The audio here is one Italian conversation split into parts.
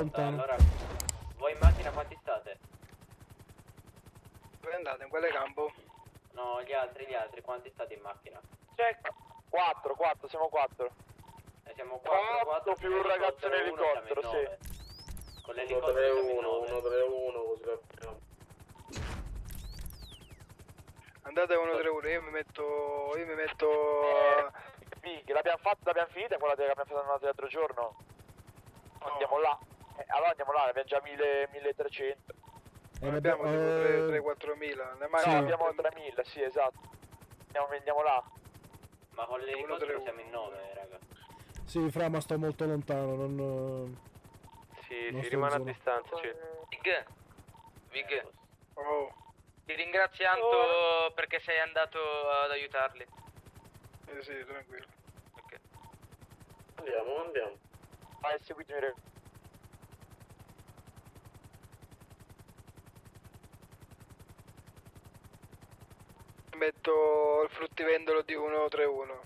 lontano. Allora, voi in macchina quanti state? Dove andate? In quale campo? No, gli altri, quanti state in macchina? Check. 4, siamo 4. Siamo 4 più un ragazzo in elicottero, sì. Con l'elicottero siamo in 1-3-1, 9. 1-3-1, così la finiamo. Andate 1-3-1, io mi metto... Big, l'abbiamo finita quella che abbiamo fatto l'altro giorno? No. Andiamo là. Allora andiamo là, ne abbiamo già 1300. Non abbiamo tipo 3-4 mila. Le No, macchine abbiamo 3000, sì, esatto. Andiamo là. Ma con l'elicottero 1-3-1. siamo in 9, raga. Sì, fra, ma sto molto lontano, non... Sì, Non si sto rimane a in zona. distanza, Vig, Oh, ti ringraziando perché sei andato ad aiutarli. sì, tranquillo. Ok. Andiamo. Vai, seguitemi. Metto il fruttivendolo di 1-3-1.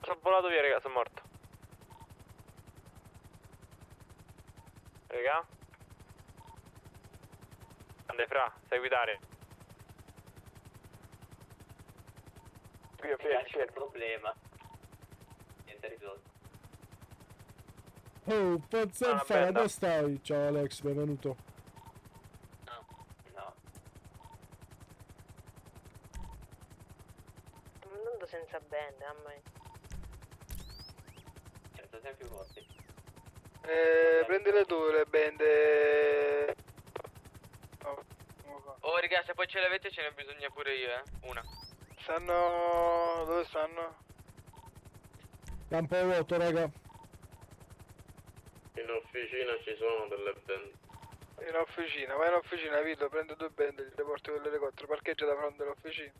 Sono volato via, raga, sono morto. Raga? Ande fra, sai guidare. Qui io C'è il problema. Niente risolto. Oh, Panzerfa, benda. dove stai? Ciao Alex, benvenuto. No. Sto andando senza band, mamma mia. Certo, siamo più forti. Prendile tu le bende... Oh, come fa? Oh, raga, se poi ce l'avete ce ne bisogna pure io, Una. Stanno... dove stanno? Campo vuoto, raga. In officina ci sono delle band. In officina, vai in officina, Vito, prende 2 bende, le porti con l'elicottero, parcheggia da fronte all'officina.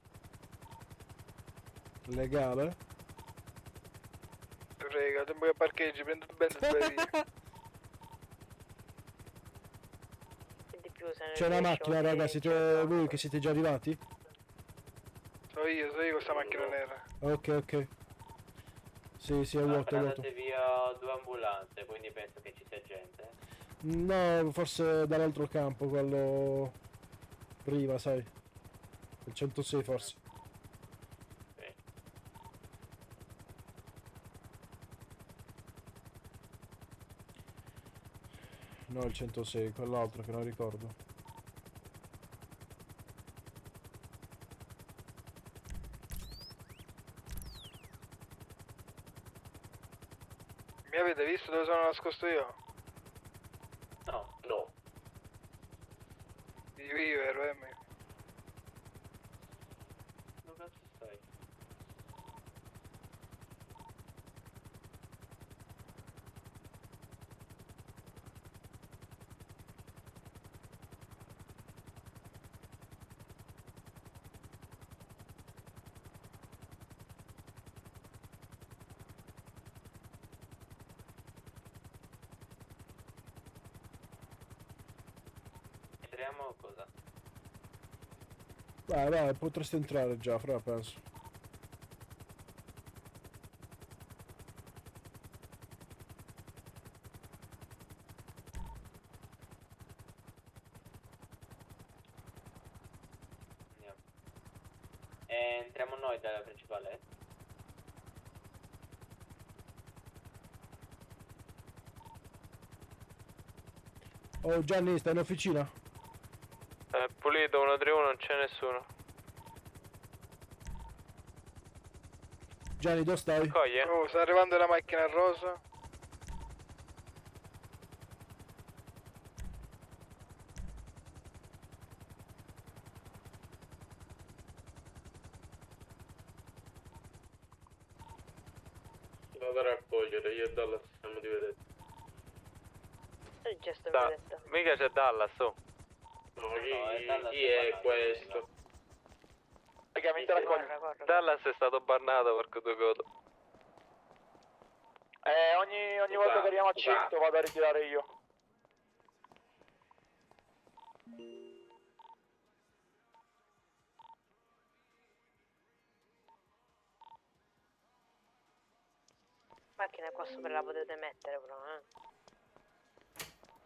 Legale. Frega, tempo che parcheggi, prendi 2 bende e vai via. Che di più se ne C'è una riesce macchina, oggi, raga, c'è siete una- voi che siete già arrivati? So io con questa macchina nera. Ok. Sì, è Sono vuoto, è vuoto. andate via 2 ambulanze, quindi penso che ci sia gente. No, forse dall'altro campo, quello... prima, sai. Il 106 forse. Sì. No, il 106, quell'altro che non ricordo. Mi avete visto dove sono nascosto io? No. Io ero, Dove cazzo stai? Entriamo cosa? Vai, potresti entrare già, fra, penso. Andiamo. Entriamo noi dalla principale? Oh, Gianni, stai in officina? Pulito, 1-3-1, non c'è nessuno. Gianni, dove stai? Coglie? Oh, sta arrivando la macchina rosa. Vado a raccogliere, io e Dallas siamo di vedere. Il gesto mi ha detto. Mica c'è Dallas, oh. No, No, è Dallas chi è separato, questo? raga, venite a raccogliere. Corre, corre. Dallas è stato bannato, porco due codo. Ogni volta che arriviamo a 100 vado a ritirare io. Macchina qua sopra la potete mettere però,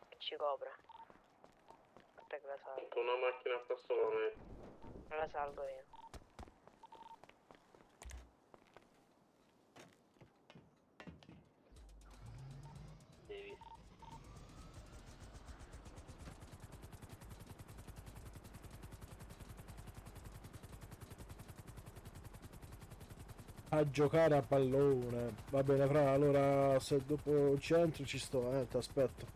Che ci copra. Aspetta che la salvo. Una macchina qua sopra. La salvo io. Devi. A giocare a pallone. Va bene, fra, allora se dopo centro ci sto, ti aspetto.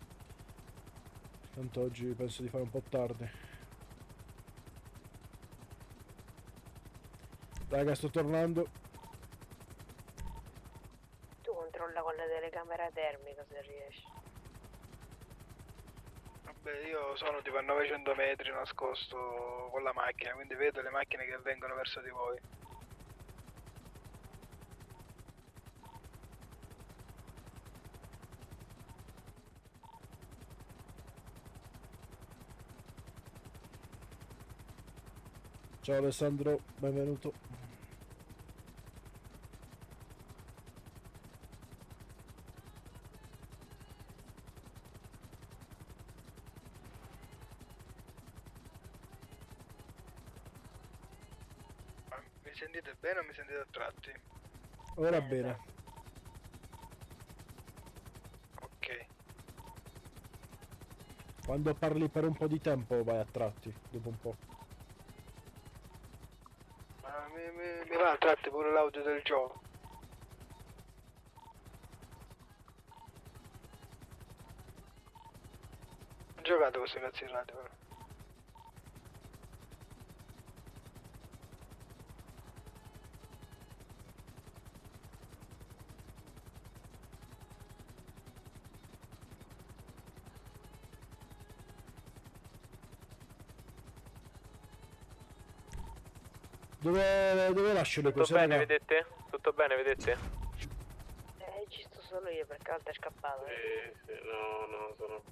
Tanto oggi penso di fare un po' tardi. Raga, sto tornando. Tu controlla con la telecamera termica se riesci. Vabbè, io sono tipo a 900 metri nascosto con la macchina, quindi vedo le macchine che vengono verso di voi. Ciao Alessandro, benvenuto. Mi sentite bene o mi sentite a tratti? Ora bene. Ok. Quando parli per un po' di tempo vai a tratti, dopo un po'. Ma mi va a tratti pure l'audio del gioco. Ho giocato queste cazzo di radio però. Dove lascio le Tutto cose? bene, raga? vedete? Tutto bene, vedete? Ci sto solo io perché l'altro è scappato. No, sono...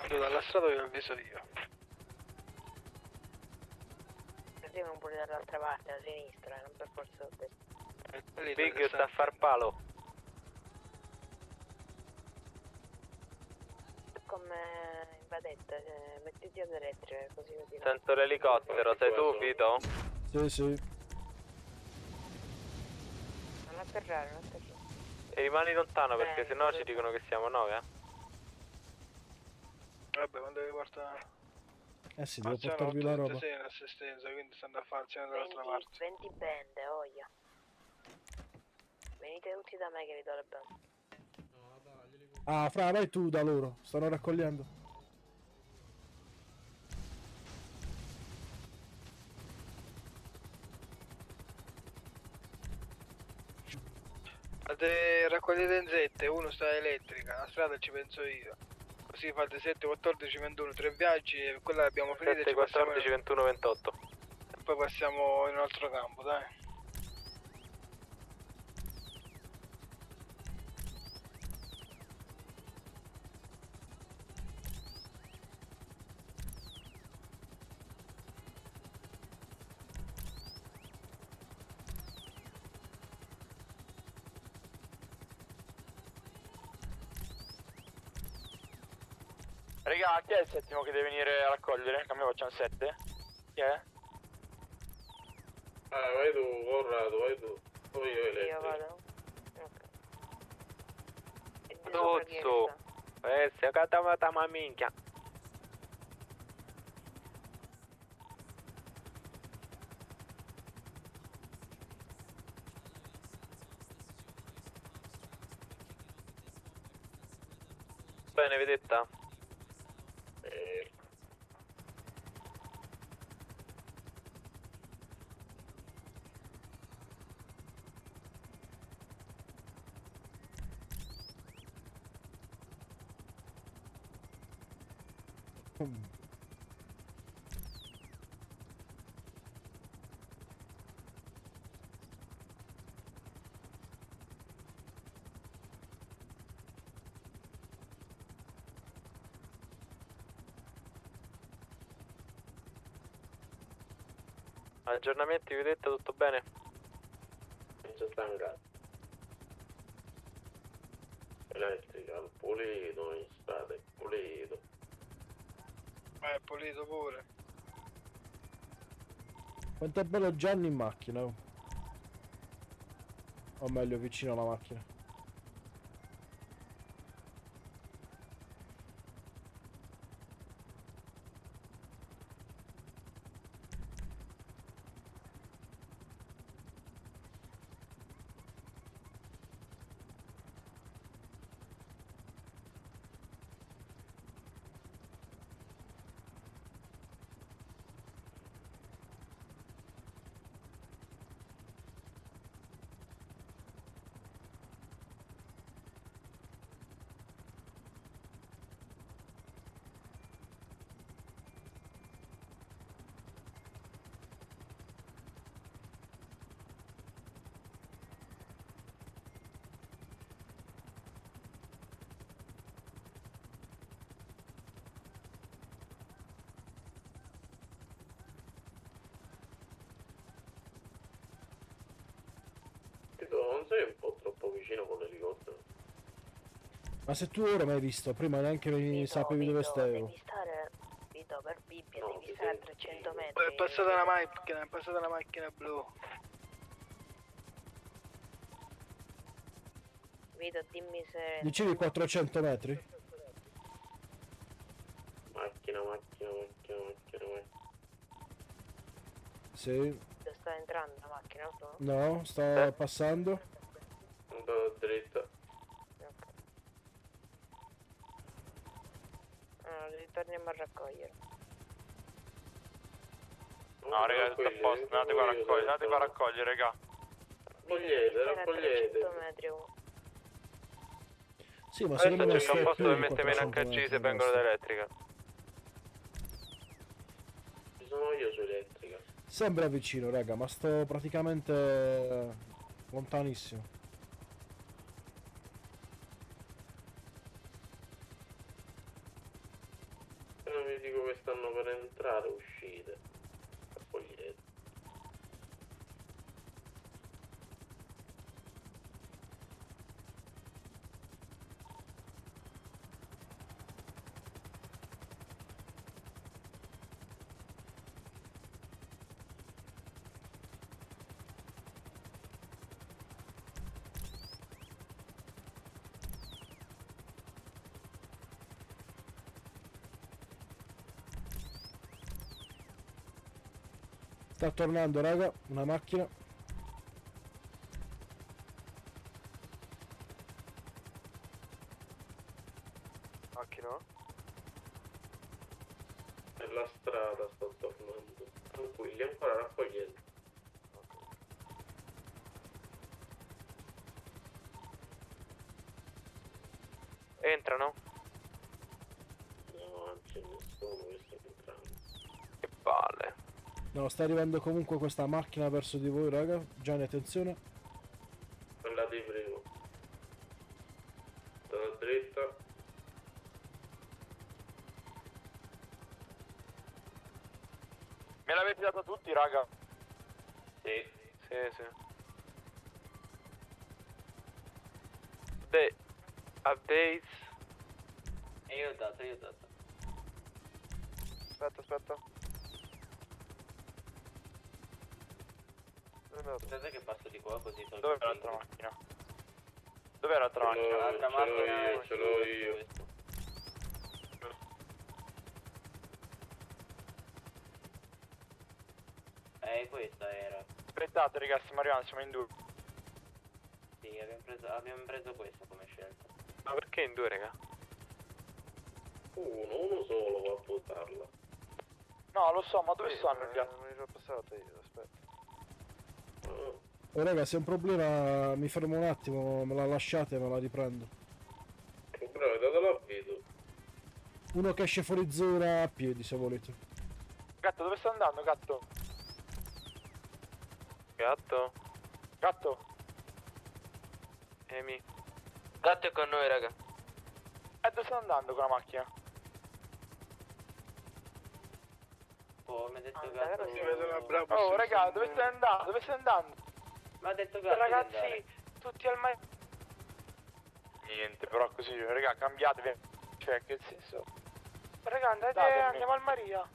Vado dalla strada vi avviso io. Arrivano pure dall'altra parte, a sinistra, non per forza da destra. Lì Big dove sta a far palo. Come invadetta, mettiti ad elettrica così vedi. Sento l'elicottero, sei tu, Vito? Sì, sì. Non atterrare, non atterrare. E rimani lontano perché sennò ci dicono che siamo 9, Vabbè, quando vi porta... Eh sì, devo portarvi la roba. in assistenza, quindi stanno a farsi dall'altra parte. 20 band, oia. Venite tutti da me che vi do le band. Ah, fra, vai tu da loro. Stanno raccogliendo. Fate raccogliete in 7, uno sta a elettrica, la strada ci penso io. Così fate 7, 14, 21, 3 viaggi e quella l'abbiamo finita e 7, ci passiamo 14, 21, 28. e poi passiamo in un altro campo, dai. Raga, chi è il settimo che deve venire a raccogliere? Che a me facciamo 7? Chi è? Vai tu, Corrado, vai tu. Poi io Io elettrico. vado. Ok. E di sopra chi Dozzo. sta? Si è catavata ma minchia. Bene, vedetta? Aggiornamenti, vi ho detto, tutto bene? Non c'è stancato. Elettrica, pulito, in strada, è pulito. Ma è pulito pure. Quanto è bello Gianni in macchina, oh. O meglio, vicino alla macchina. Non sei un po' troppo vicino con l'elicottero? Ma se tu ora mi hai visto, prima neanche mi sapevi dove stavo. Devi stare, Vito, per Bibbia, No, devi stare a 300 metri. È passata una macchina blu. Vito, dimmi se... Dicevi 400 metri? Macchina. Sì. Vito, sta entrando la macchina, o tu? No, sta passando. Andata dritta. Ok. Allora, ritorniamo a raccogliere. No, raga, tutto a posto. Andate qua a raccogliere, raga. Vito, devi Raccogliete, stare a 300 raccogliete. metri. Oh. Sì, ma Adesso secondo me cerco un sta posto più dove di mettermi in 400 HG metri, se vengono basta. da elettrica. Ci sono io su elettrica. Sembra vicino, raga, ma sto praticamente lontanissimo. Appena vi dico che stanno per entrare, uscite. Raccogliete. Sta tornando, raga, una macchina. Macchina? Nella strada sta tornando. Tranquilli, ancora raccogliete. Entrano? No, non c'è nessuno che sta entrando. Che palle. No, sta arrivando comunque questa macchina verso di voi, raga. Gianni, attenzione. Quella di prima. Andata dritta. Me l'avete dato tutti, raga? Sì. Sì. Updates. E io ho dato. Aspetta. Aspetta che passo di qua così tolgo Dov'è il l'altra link. macchina? Dov'è l'altra macchina? L'altra Ce l'ho macchina io, è ce l'ho su io. questo. Questa era. Aspettate, ragazzi, stiamo arrivando, siamo in due. Sì, abbiamo preso questa come scelta. Ma perché in due, raga? Uno solo va a buttarla. No, lo so, ma dove stanno gli altri? Non mi sono passato io, aspetta. Ah, Oh, raga, se è un problema mi fermo un attimo, me la lasciate e me la riprendo. bravo, datelo a Vito. Uno che esce fuori zona a piedi, se volete. Gatto, dove sta andando, gatto? Gatto? Gatto? Emi. Gatto è con noi, raga. Dove sta andando con la macchina? gatto, mi ha detto davvero gatto. Si vede una brava. Oh, raga, dove stai andando? Dove stai andando? Ma ha detto gatto. di andare. Ragazzi, tutti al mare. Niente, però così, raga, cambiatevi. Cioè, che senso? Raga, andate, Datemi. andiamo al Maria.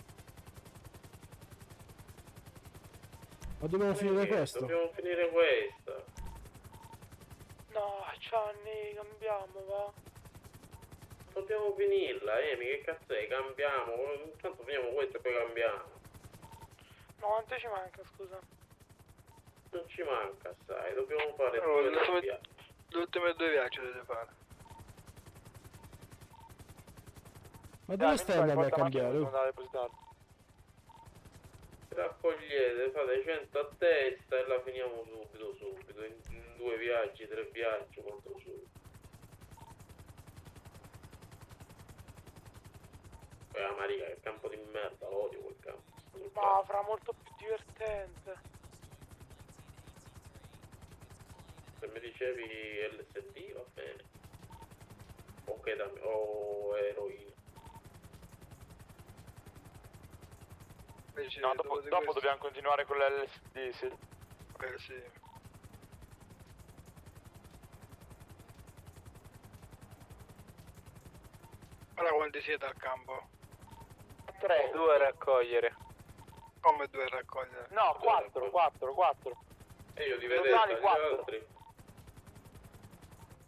Ma dobbiamo finire questo? Dobbiamo finire questa. No, Gianni, cambiamo, va. Dobbiamo finirla, Emi, che cazzo è? Cambiamo. Intanto finiamo questo e poi cambiamo. No, quanto ci manca, scusa? Non ci manca, sai, dobbiamo fare Oh, due le ultime- viaggi. Le ultime 2 viaggi dovete fare. Ma dove stai andando a cambiare? Andare a depositare. Raccogliete, fate 100 a testa e la finiamo subito. In 2 viaggi, 3 viaggi, quanto su. Poi la Maria, che campo di merda, lo odio quel campo. Ma fra molto più divertente. Se mi dicevi LSD va bene. O eroina. Invece, No, dopo di questo- dobbiamo continuare con l'LSD, sì. Sì. Ora quanti siete al campo? 3. 2 a raccogliere. Come 2 a raccogliere? No, 4. E io di Totali vedetta, gli 4. altri.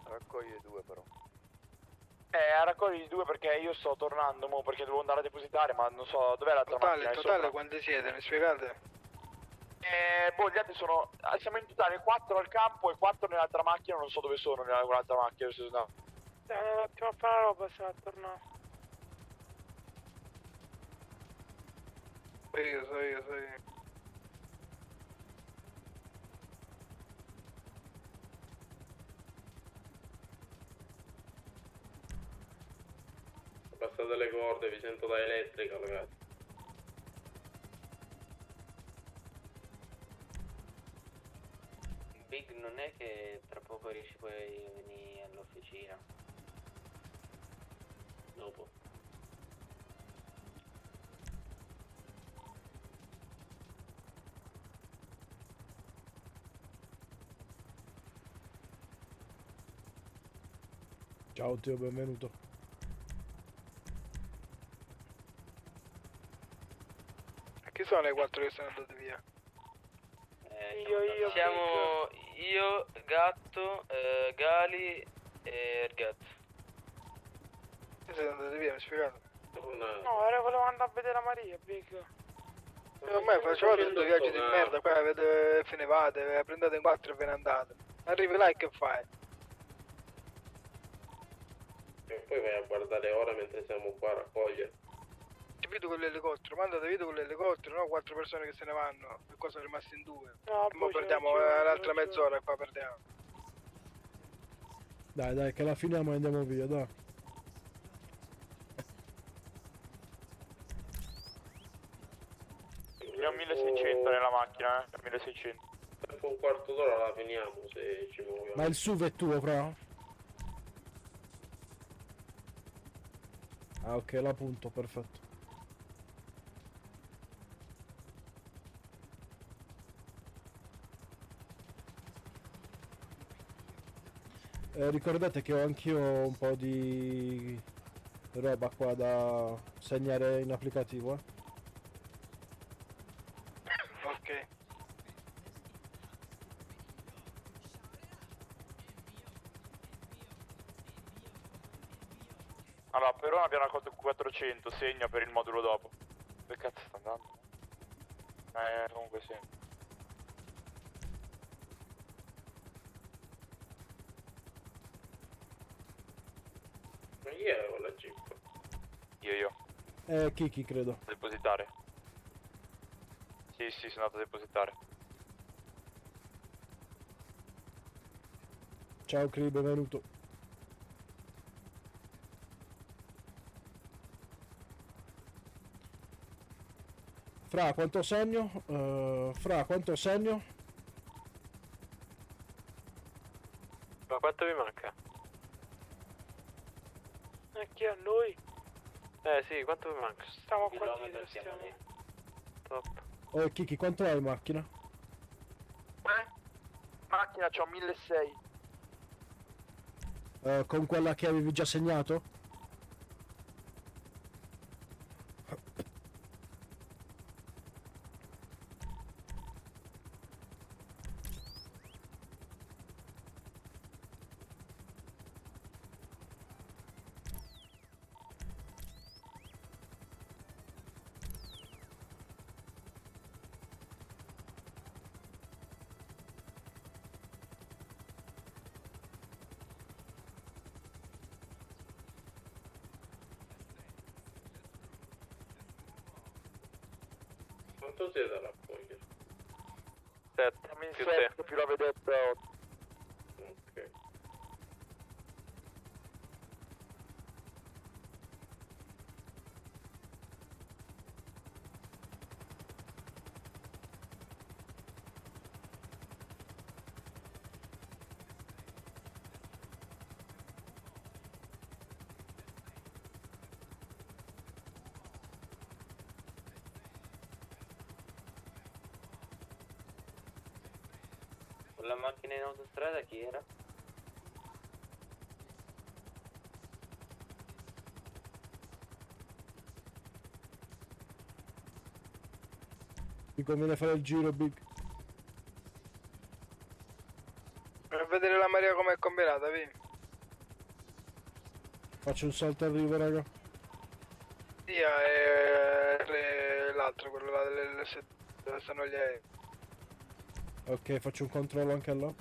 Raccoglie 2 però. Raccogli 2 perché io sto tornando, mo, perché devo andare a depositare, ma non so, dov'è l'altra macchina? È Totale sopra. quanti siete? Mi spiegate? Boh, gli altri sono... siamo in totale 4 al campo e 4 nell'altra macchina, non so dove sono nell'altra macchina, no. Andiamo un attimo a fare la roba, se la tornare. So io. Passate le corde, vi sento da elettrica, ragazzi. Big, non è che tra poco riesci poi a venire all'officina? Dopo. Ciao Teo, benvenuto. Chi sono le 4 che sono andate via? Io. Siamo io, Gatto, Gali e Ergat. Chi siete andate via? Mi spiegate? No, volevo andare a vedere la Maria, Big. Ormai facevate 2 viaggi di merda, poi avete finevate, prendete in 4 e ve ne andate. Arrivi là e che fai? E poi vai a guardare ora mentre siamo qua a raccogliere. Ti vedo con l'elicottero, mandate video con l'elicottero, no? 4 persone che se ne vanno, e qua sono rimasti in 2. No, E mo poi perdiamo l'altra mezz'ora e qua perdiamo. Dai, che la finiamo e andiamo via, dai. Ne ho 1600 nella macchina, 1600. Per un quarto d'ora la finiamo se ci muoviamo. Ma il SUV è tuo, fra? Ah, ok, la punto, perfetto. Ricordate che ho anch'io un po' di roba qua da segnare in applicativo, eh. Ok. Allora, per ora abbiamo raccolto 400, segna per il modulo dopo. Dove cazzo sta andando? Comunque sì. Ma chi era con la jeep? Io. Kiki, credo. Depositare. Sì, sono andato a depositare. Ciao, Cri, benvenuto. Fra, quanto segno? Fra, quanto segno? Ma quanto vi manca? E chi a noi? Sì, quanto vi manca? Stiamo qua Chilometro dietro, siamo stiamo. lì. Top. Oh Kiki, quanto hai in macchina? Macchina c'ho 1600. Con quella che avevi già segnato? Quanto siete da raccogliere? 7 Siamo in più 7 te. più la vedetta 8. Ok. La macchina in autostrada chi era? Ti conviene fare il giro, Big. Per vedere la Maria com'è combinata, vi. Faccio un salto arrivo, raga. Via e l'altro, quello là dell'S dove stanno gli aerei. Ok, faccio un controllo anche là.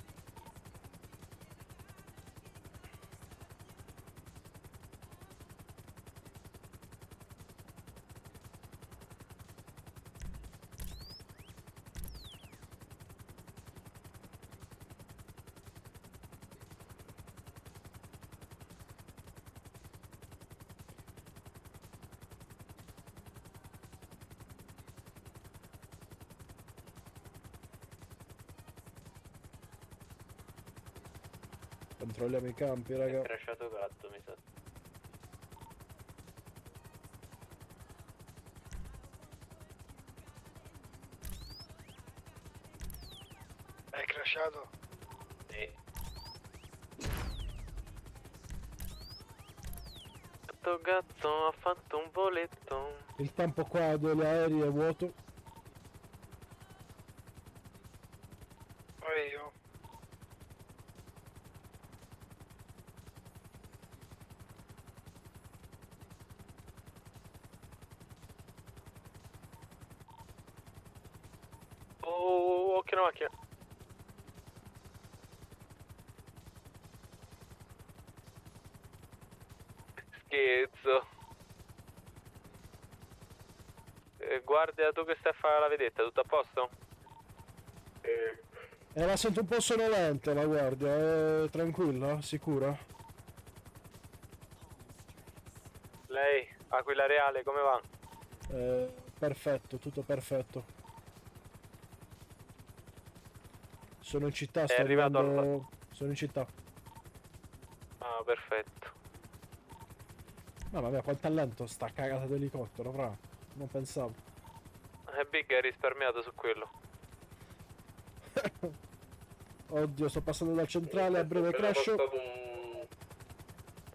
Controlliamo i campi, È raga. crashato gatto, mi sa. È crashato? Sì. Gatto gatto ha fatto un voletto. Il campo qua degli aerei è vuoto. Poi io. Oh, occhio alla macchina. Scherzo. Guardia, tu che stai a fare la vedetta, tutto a posto? La sento un po' sonolenta la guardia, è tranquilla, sicura? Lei, Aquila Reale, come va? Perfetto, tutto perfetto. Sono in città, È sto arrivato arrivando... Sono in città. Ah, perfetto. Mamma mia, quanto è lento sta cagata d'elicottero, fra. Non pensavo. Big è risparmiato su quello. Oddio, sto passando dal centrale, a breve Appena crash. È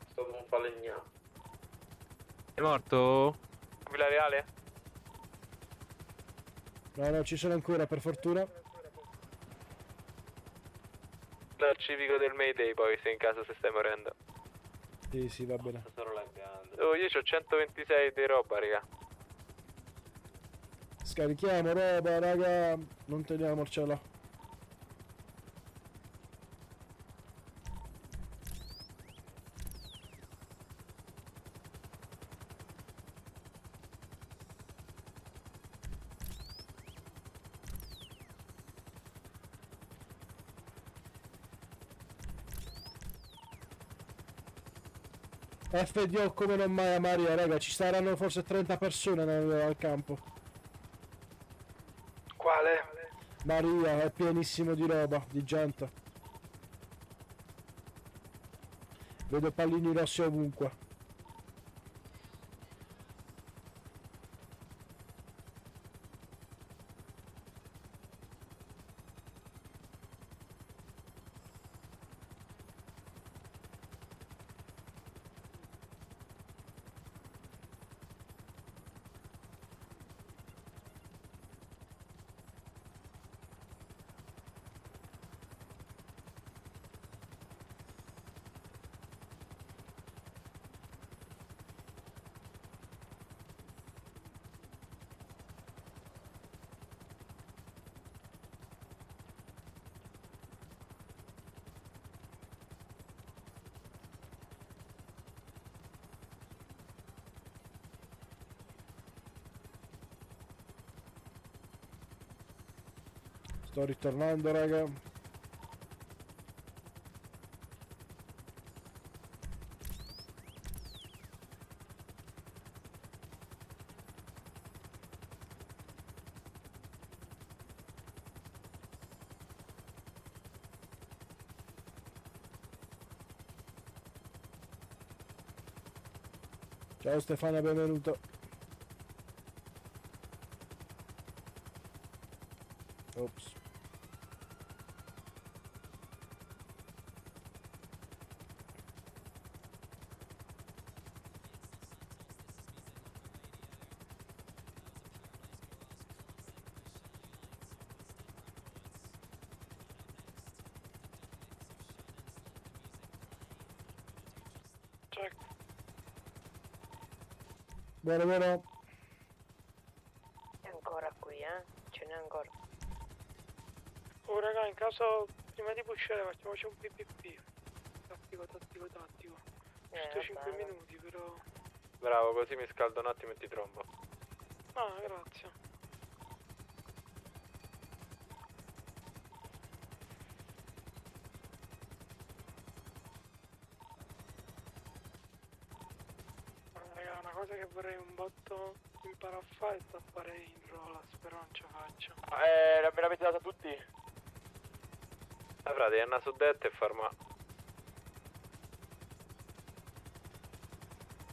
stato un falegname. È morto? Aquila Reale? No, no, ci sono ancora, per fortuna. Dal civico del Mayday poi, se in caso se stai morendo. Sì, sì, va bene. Sto solo laggando. Oh, io c'ho 126 di roba, raga. Scarichiamo roba, raga. Non teniamocela. FDO come non mai a Maria, raga, ci saranno forse 30 persone al campo. Quale? Maria, è pienissimo di roba, di gente. Vedo pallini rossi ovunque. Sto ritornando, raga. Ciao Stefania, benvenuto. Ops. Check. Buono, buono. È ancora qui, ce n'è ancora. Oh raga, in caso prima di pushare facciamoci un PPP. Tattico. Giusto 5 vabbè. minuti però. Bravo, così mi scaldo un attimo e ti trombo. Ah, grazie. Raga, una cosa che vorrei un botto imparare a fare è tappare in rollers, però non ce la faccio. Me l'avete data tutti? Frate, Anna su detta e farma.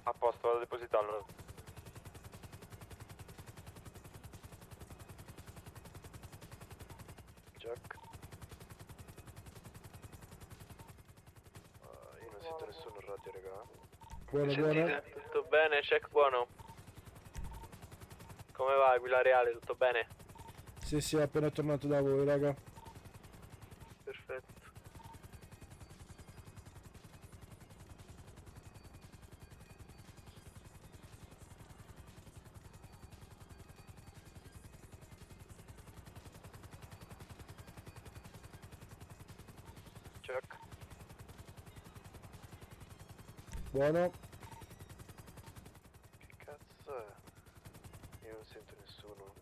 A posto, vado a depositarlo. Check. Io non sento nessuno in radio, raga. Buono, buono. Tutto bene, check buono. Come va, Aquila Reale, tutto bene? Sì, sì, appena tornato da voi, raga. Perfetto. Check. Buono. Che cazzo è? Io non sento nessuno.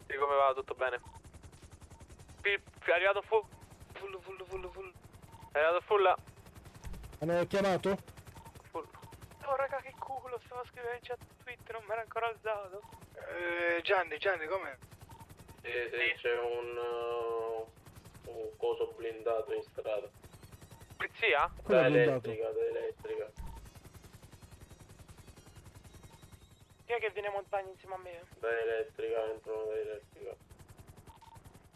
Sì, come va? Tutto bene? È arrivato full. Full. È arrivato full. Hanno chiamato? Full. Oh raga, che culo, stavo scrivendo in chat Twitter, non mi era ancora alzato. Gianni, com'è? Sì, c'è un coso blindato in strada. Polizia? Quello Da è blindato. elettrica. Chi è che viene a montagna insieme a me? Da elettrica, entrano da elettrica.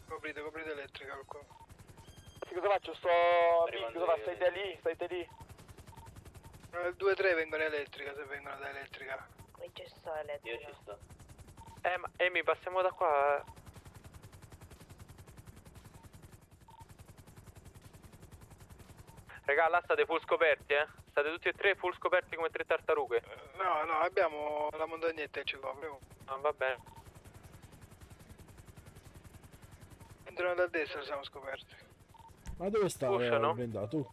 Coprite elettrica qua. Sì, cosa faccio? Arrivando Cosa fa? io, Stai lì? Stai lì? 2-3 vengono elettrica, se vengono da elettrica. Qui c'è sto Io elettrico. ci sto. Ma Amy, passiamo da qua. Raga, là state full scoperti, State tutti e tre full scoperti come tre tartarughe. No, abbiamo la montagnetta e ci copriamo. Ah, va bene. Entrano da destra, siamo scoperti. Ma dove sta Pushano? il blindato?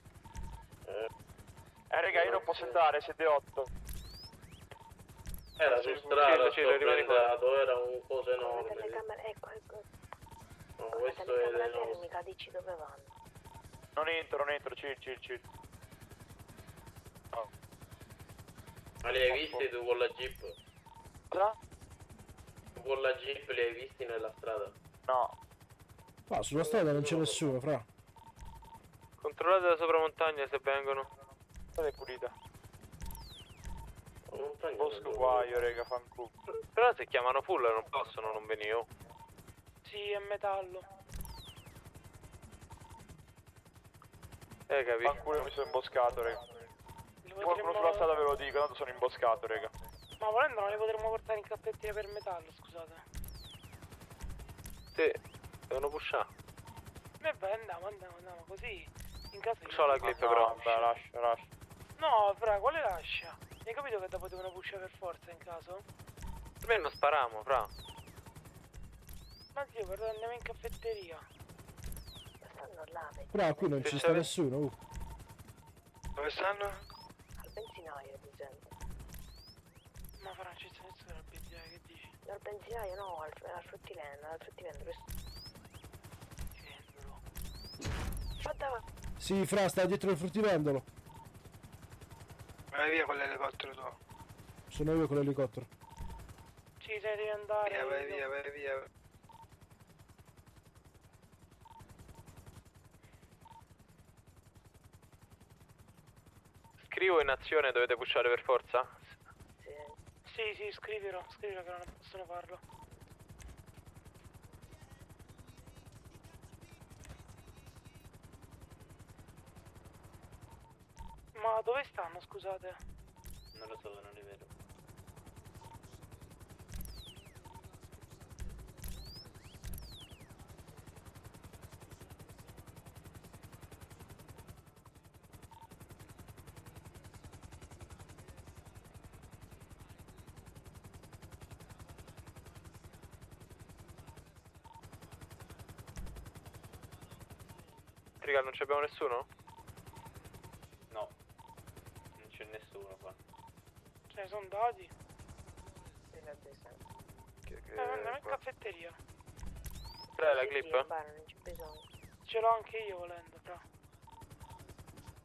Raga, io non posso entrare, siete 8. Era su Cillo, strada, Cillo, rimani qua. blindato, era un coso Come enorme. telecamera, ecco. No, Come questo è telecamera il nostro. termica, dici dove vanno. Non entro, chill. Ma li hai visti tu con la jeep? Cosa? Tu con la jeep li hai visti nella strada? No. Ah, sulla strada non c'è nessuno, fra. Controllate la sopramontagna se vengono. State pulita. La montagna Bosco non- guaio, raga, fanculo. Però se chiamano full non possono non venire. Oh. Sì, è metallo. Capì? Fanculo, mi sono imboscato, raga. Il qualcuno sulla strada ve lo dico, tanto sono imboscato, raga. Ma volendo non li potremmo portare in caffetteria per metallo, scusate. Sì, devono pushare. E beh, andiamo, così. In caso C'ho la clip però. Vabbè, lascia. No, fra, quale lascia? Hai capito che dopo devono pushare per forza in caso? Per me non spariamo, fra. Ma zio, però andiamo in caffetteria. Ma stanno là, vedi? Però qui non ci sta nessuno. Dove stanno? Al benzinaio, di gente. Ma fra, non ci sta nessuno al benzinaio, che dici? Al benzinaio no, al fruttivendolo, Fa davanti. Sì, fra, sta dietro il fruttivendolo. Vai via con l'elicottero tu. Sono io con l'elicottero. Ci sei devi andare. Vai via. Scrivo in azione, dovete pushare per forza? Sì, scrivilo che non possono farlo. Ma dove stanno, scusate? Non lo so, non li vedo. Raga, non ci abbiamo nessuno? No, non c'è nessuno qua. Cioè, sono dati. Andiamo in Qua. caffetteria. Dai la clip? Non c'è bisogno. Ce l'ho anche io volendo, fra.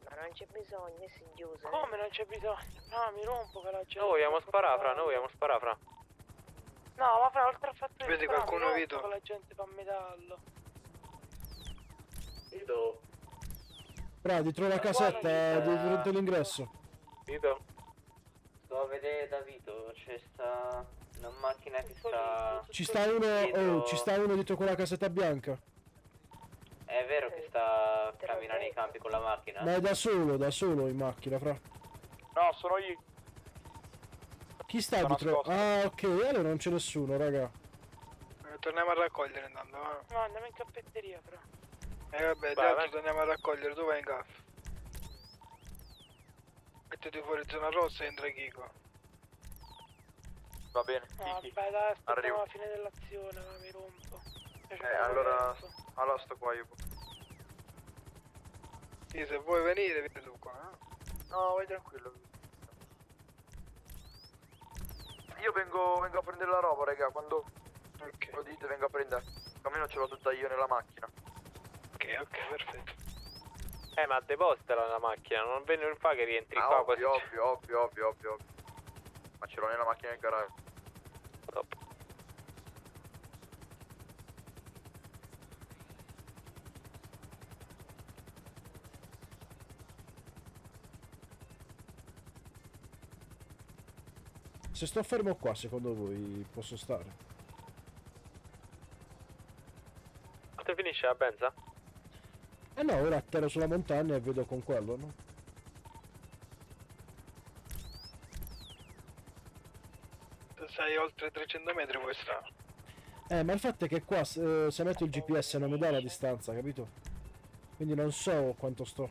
Ma non c'è bisogno, è singhiuso. Come non c'è bisogno? No, mi rompo che la gente. Noi vogliamo sparare, fra, noi vogliamo sparare, fra. No, ma fra, oltre al fatto che Vedi sparare, qualcuno, mi rompo Vito? che la gente fa metallo. Vito, Fra, dietro la casetta, dietro l'ingresso. Vito? Sto a vedere da Vito, c'è sta una macchina che sta... Ci sta uno, Dietro- ci sta uno dietro quella casetta bianca. È vero che sta camminando nei campi con la macchina? Ma è da solo in macchina, fra. No, sono io. Chi sta Sto dietro? nascosto. Ah, ok, allora non c'è nessuno, raga. Torniamo a raccogliere intanto, va. No, andiamo in caffetteria, fra. Vabbè, Vai, tanto vai. torniamo a raccogliere, tu vai in gaff. Mettiti fuori zona rossa e entra Kiko. Va bene, No, Kiki. vabbè, dai, aspettiamo Arrivo. la fine dell'azione, ma mi rompo. Allora sto qua io. Sì, se vuoi venire, vieni tu qua. No, vai tranquillo. Io vengo a prendere la roba, raga, quando Ok, lo dite vengo a prendere. Almeno ce l'ho tutta io nella macchina. ok, perfetto. Ma depositala la macchina, non venire fa che rientri qua quasi. ovvio. Ma ce l'ho nella macchina nel garage. Top. Se sto fermo qua, secondo voi posso stare? Quando finisce la benza? Eh no, ora atterro sulla montagna e vedo con quello, no? Se sei oltre 300 metri puoi stare. Ma il fatto è che qua se metto il GPS non mi dà la distanza, capito? Quindi non so quanto sto.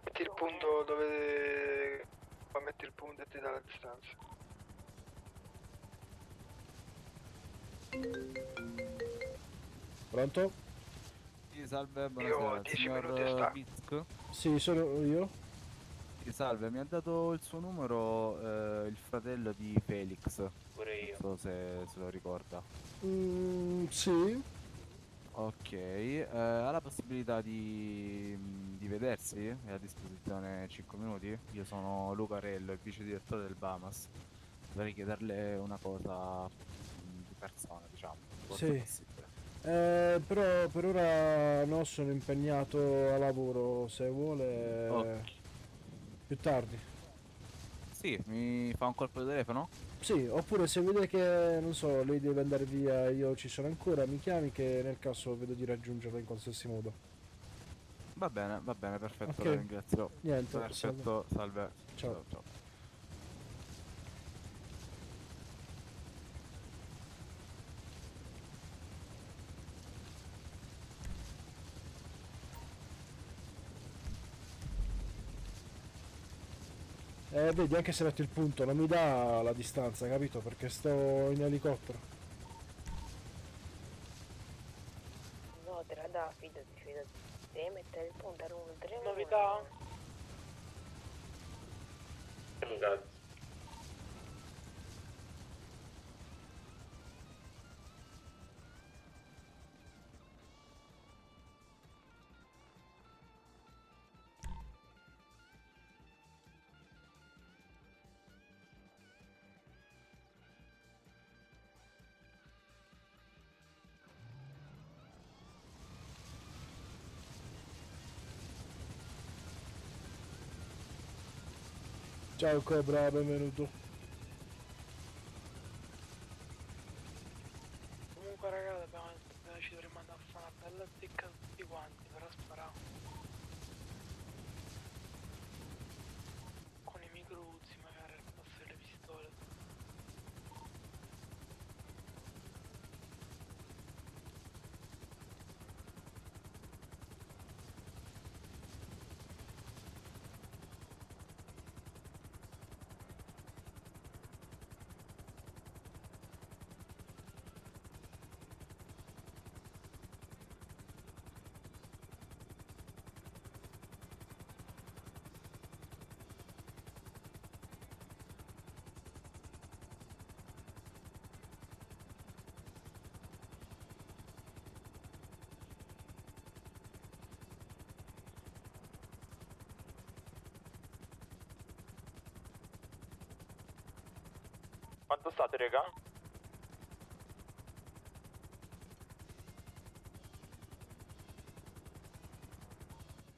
Metti il punto dove... Poi metti il punto e ti dà la distanza. Pronto? Sì, salve, Io ho buonasera, 10 minuti e signor stacco. Bisk. Sì, sono io. Sì, salve, mi ha dato il suo numero il fratello di Felix, Pure io. non so se lo ricorda. Sì. Ok, ha la possibilità di vedersi? È a disposizione 5 minuti? Io sono Luca Rello, il vice direttore del Bamas. Vorrei chiederle una cosa di persona, diciamo. forse Sì. possibile. Però per ora no, sono impegnato a lavoro, se vuole Ok. più tardi. Sì, mi fa un colpo di telefono? Sì, oppure se vede che, non so, lei deve andare via e io ci sono ancora, mi chiami che nel caso vedo di raggiungerla in qualsiasi modo. Va bene, perfetto, Ok. la ringrazio. Niente, salve. Perfetto, salve. Ciao. Ciao. Vedi, anche se metto il punto, non mi dà la distanza, capito? Perché sto in elicottero. No, te la dà, fidati. Devi mettere il punto a 1, 3, 1. Novità? Un cazzo. Ciao Cobra, benvenuto. Comunque raga, ci dovremmo andare a fare una bella zecca tutti quanti, però sparare. Con i micruzzi magari, al posto delle pistole. Quanto state, raga?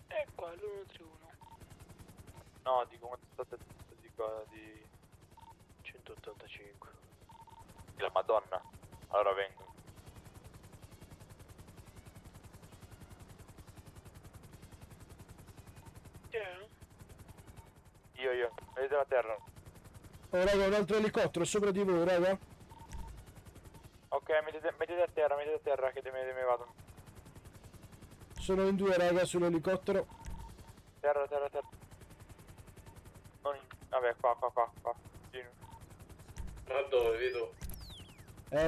E qua l'131. No, dico quanto state di qua di... 185. La Madonna. Allora vengo. Chi è? Io. Vedete la terra? Oh raga, un altro elicottero sopra di voi, raga. Ok, mettete a terra che me ne vado. Sono in 2 raga sull'elicottero. Terra. Non in... Vabbè, qua. Continua. Ma dove, vedo?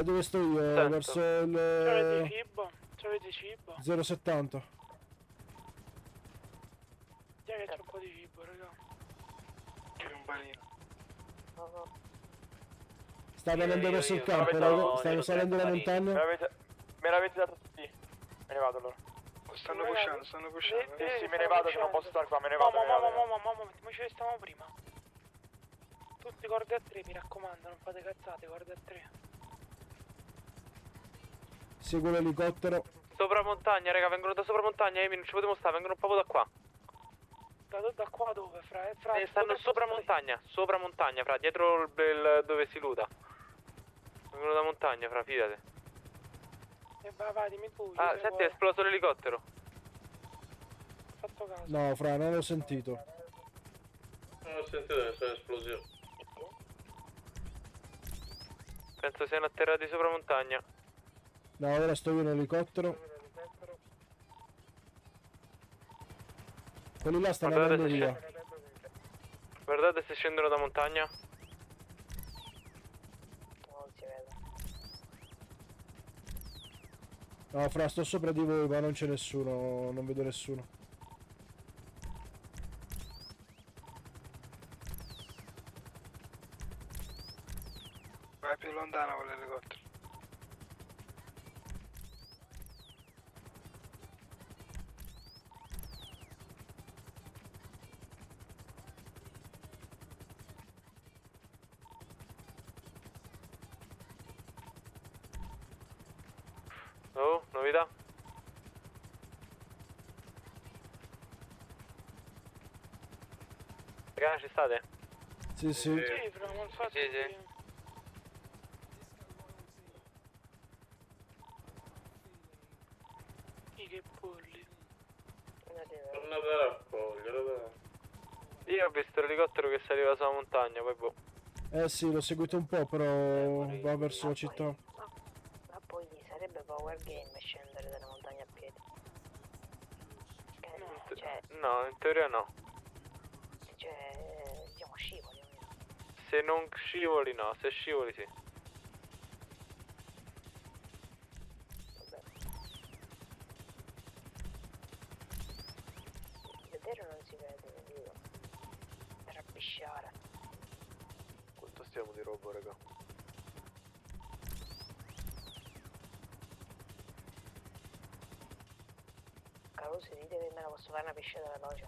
Dove sto io? Sento. Verso C'avete il cibo? C'avete cibo? 070. Dai che c'è un po' di cibo, raga. C'è un panino. Sta venendo verso il io campo, sono raga. venuto, Stanno salendo la Marino. montagna. Me l'avete dato tutti. Me ne vado allora. Stanno Raga, pushando. Sì, me ne vado che non posso stare qua, me ne vado. Ma ci stavamo prima. Tutti corde a 3, mi raccomando, non fate cazzate, corde a 3. Seguo l'elicottero. Sopra montagna, raga, vengono da sopra montagna, Amy, non ci potevo stare, vengono proprio da qua. Da qua dove, fra? Stanno sopra montagna, fra, dietro il dove si luta. Vengono da montagna, fra, fidate. E vai, dimmi tu. Ah, senti, è esploso l'elicottero. Fatto caso. No, fra, non l'ho sentito. Non ho sentito nessuna esplosione. Penso siano atterrati sopra montagna. No, ora sto io in elicottero. Quelli là stanno Guardate andando se via. Guardate se scendono da montagna. Non si vede. No, fra, sto sopra di voi, ma non c'è nessuno. Non vedo nessuno. Vai più lontano con l'elicottero. Oh, novità? Raga, ci state? Sì, sì. Sì, fra, ma infatti... Sì. I che polli. Tornate a raccogliere, dai. Io ho visto l'elicottero che saliva sulla montagna, poi boh. Eh sì, l'ho seguito un po', però va verso la città. Ma poi sarebbe power game scendere dalla montagna a piedi. Cioè, No, in teoria no. diciamo scivoli. Se non scivoli no, se scivoli sì. Vabbè. Vedere non si vede, quindi per abbisciare. Quanto stiamo di roba, raga? Caruso, dite che me la posso fare una pisciata veloce.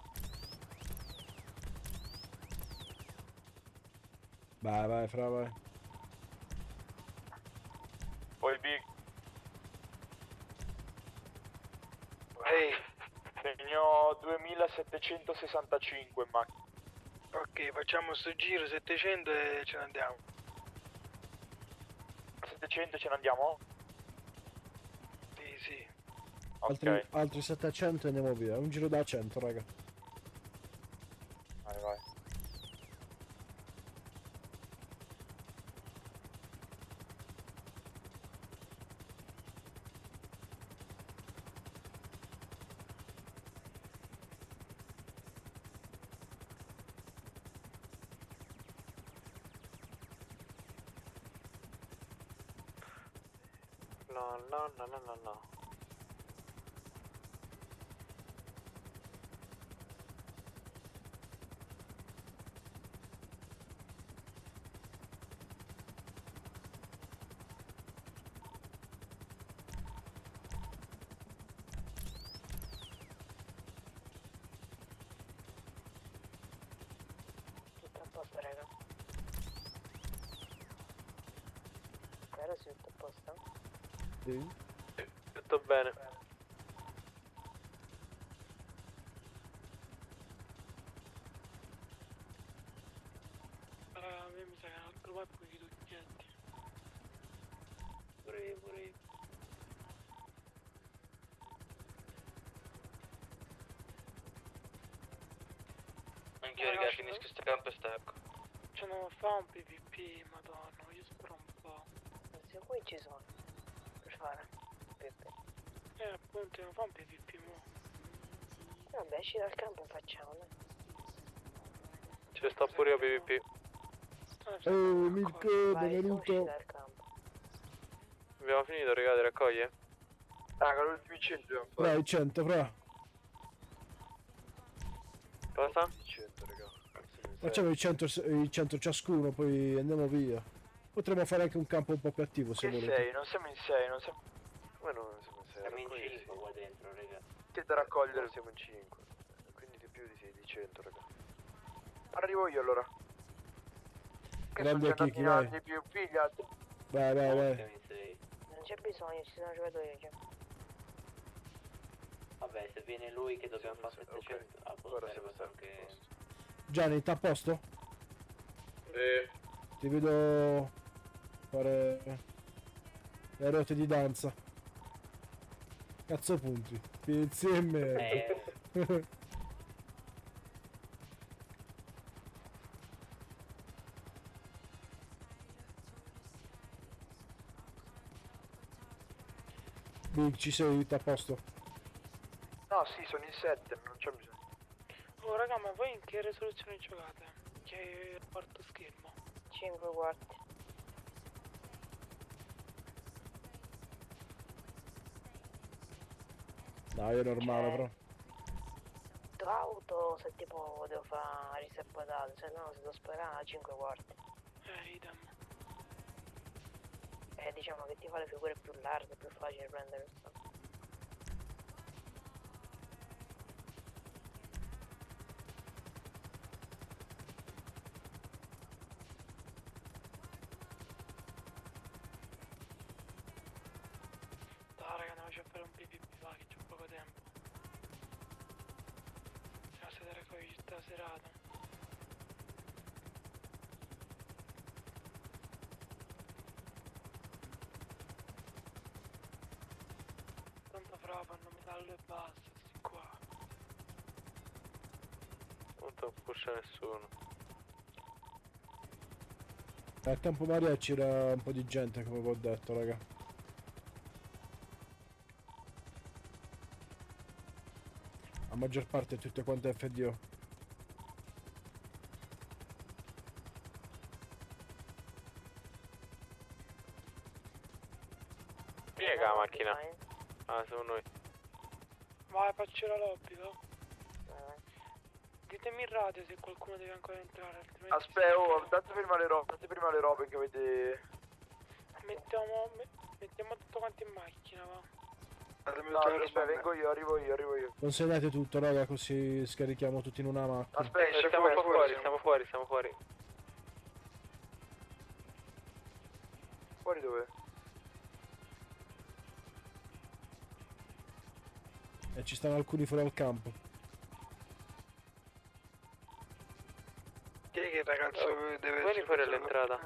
Vai, fra, vai. Poi Big. Ehi, Segno 2765 in macchina. ok, facciamo sto giro 700 e ce ne andiamo. 700 ce ne andiamo? Sì, sì. Ok, Altri 700 e andiamo via. Un giro da 100, raga. vai. No. Tutto a posto, raga. Spero sia tutto a posto. Sì. Tutto bene. Raga, a me mi sa che un altro pacco di tocchietti. Pure io. Anch'io, raga, finisco sto campo e stacco. Cioè non fa un PvP, madonna, io spero un po'. Se qui ci sono. Per fare. Peppe. Appunto, non fa un PvP mo. Vabbè, esci dal campo e facciamo, dai. Ci sta pure io PvP. Oh, Mirko, Vai, siamo usciti benvenuto. dal campo. Abbiamo finito, raga, di raccogliere? Raga, l'ultimi 100 dobbiamo fare. Dai, 100, fra. Cosa? 100, raga. Facciamo i 100 ciascuno, poi andiamo via. Potremmo fare anche un campo un po' più attivo se Che volete. 6? Non siamo in 6, non siamo... Come no, siamo in 6. Siamo in 5 qua dentro, raga. Che da raccogliere? Siamo in 5. Quindi di più di 6, di 100, raga. Arrivo io allora. Che Grande sono già Kiki, andati vai. altri più figli, altri... Vai. Siamo in 6. Non c'è bisogno, ci sono giocato io già. Vabbè, se viene lui che dobbiamo Siamo fare in 700. ok. Ah, boh, Ora serve siamo anche... Gianni, t'ha a posto? Ti vedo fare le rote di danza. Cazzo punti. Insieme. Big, ci sei? T'ha a posto? No, sì, sono in 7, non c'è bisogno. Oh raga, ma voi in che risoluzione giocate? Che quarto schermo? 5 quarti. Dai, è normale, però. Auto se tipo devo fare riservatato, se no se devo sperare a 5 quarti. Idem. Diciamo che ti fa le figure più larghe, più facile prendere il sto. Dai raga, andiamoci a fare un PvP, va che c'è poco tempo. Siamo stati a raccogliere tutta la serata. Tanto fra fanno metallo e basta, sti qua. fatto pusha nessuno. Al campo Maria c'era un po' di gente, come vi ho detto, raga. La maggior parte è tutte quante FDO. Piega la macchina. Ah, siamo noi. Vai, faccio la lobby, va. Ditemi in radio se qualcuno deve ancora entrare, altrimenti... Aspetta, oh, date prima le robe che avete... Mettiamo tutto quanto in macchina, va. Datemi No, tutto il aspetta, risparmio. arrivo io. Consegnate tutto, raga, così scarichiamo tutti in una macchina. Aspetta, esce Stiamo fuori, fuori, stiamo fuori. Fuori dove? E ci stanno alcuni fuori al campo. Chi è che il ragazzo deve Vieni fuori all'entrata.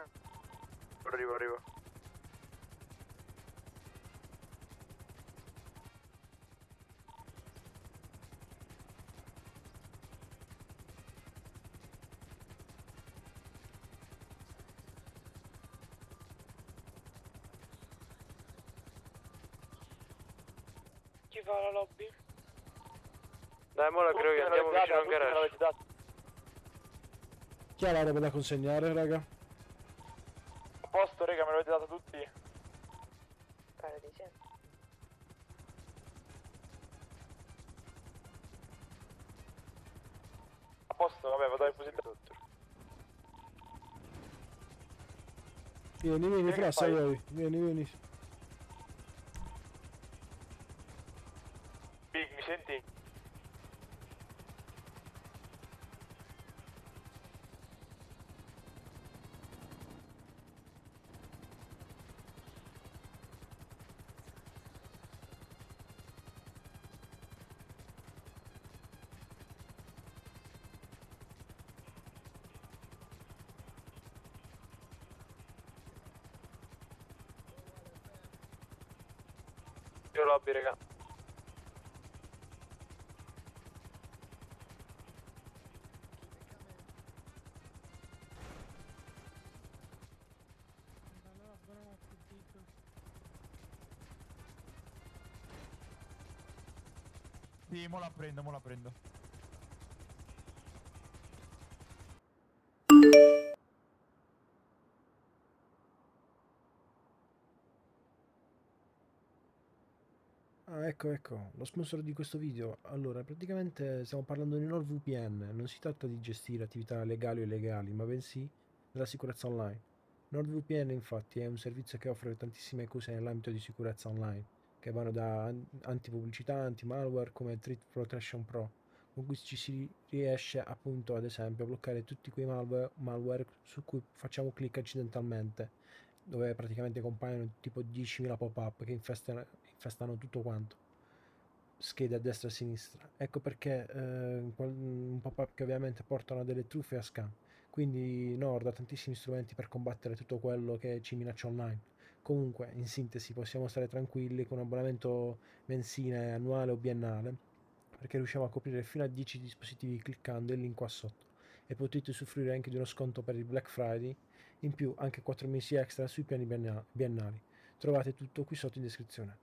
Arrivo. Chi fa la lobby? Dai, mo la creo io, andiamo vicino al garage. Chi ha la roba da consegnare, raga? A posto, raga, me l'avete dato tutti? Pare di sì. A posto, vabbè, vado a depositare tutto. Vieni, Che Fra, sei fai? voi. Vieni. Big, mi senti? Io lobby, raga. Sì, mo la prendo. Ah, ecco, lo sponsor di questo video. Allora, praticamente stiamo parlando di NordVPN. Non si tratta di gestire attività legali o illegali, ma bensì della sicurezza online. NordVPN, infatti, è un servizio che offre tantissime cose nell'ambito di sicurezza online, che vanno da antipubblicità, anti-malware come Threat Protection Pro, con cui ci si riesce appunto, ad esempio, a bloccare tutti quei malware su cui facciamo clic accidentalmente, dove praticamente compaiono tipo 10.000 pop-up che infestano tutto quanto, schede a destra e a sinistra. Ecco perché un pop-up che ovviamente portano a delle truffe e a scam. Quindi Nord ha tantissimi strumenti per combattere tutto quello che ci minaccia online. Comunque, in sintesi, possiamo stare tranquilli con un abbonamento mensile, annuale o biennale, perché riusciamo a coprire fino a 10 dispositivi cliccando il link qua sotto, e potete usufruire anche di uno sconto per il Black Friday, in più anche 4 mesi extra sui piani biennali. Trovate tutto qui sotto in descrizione.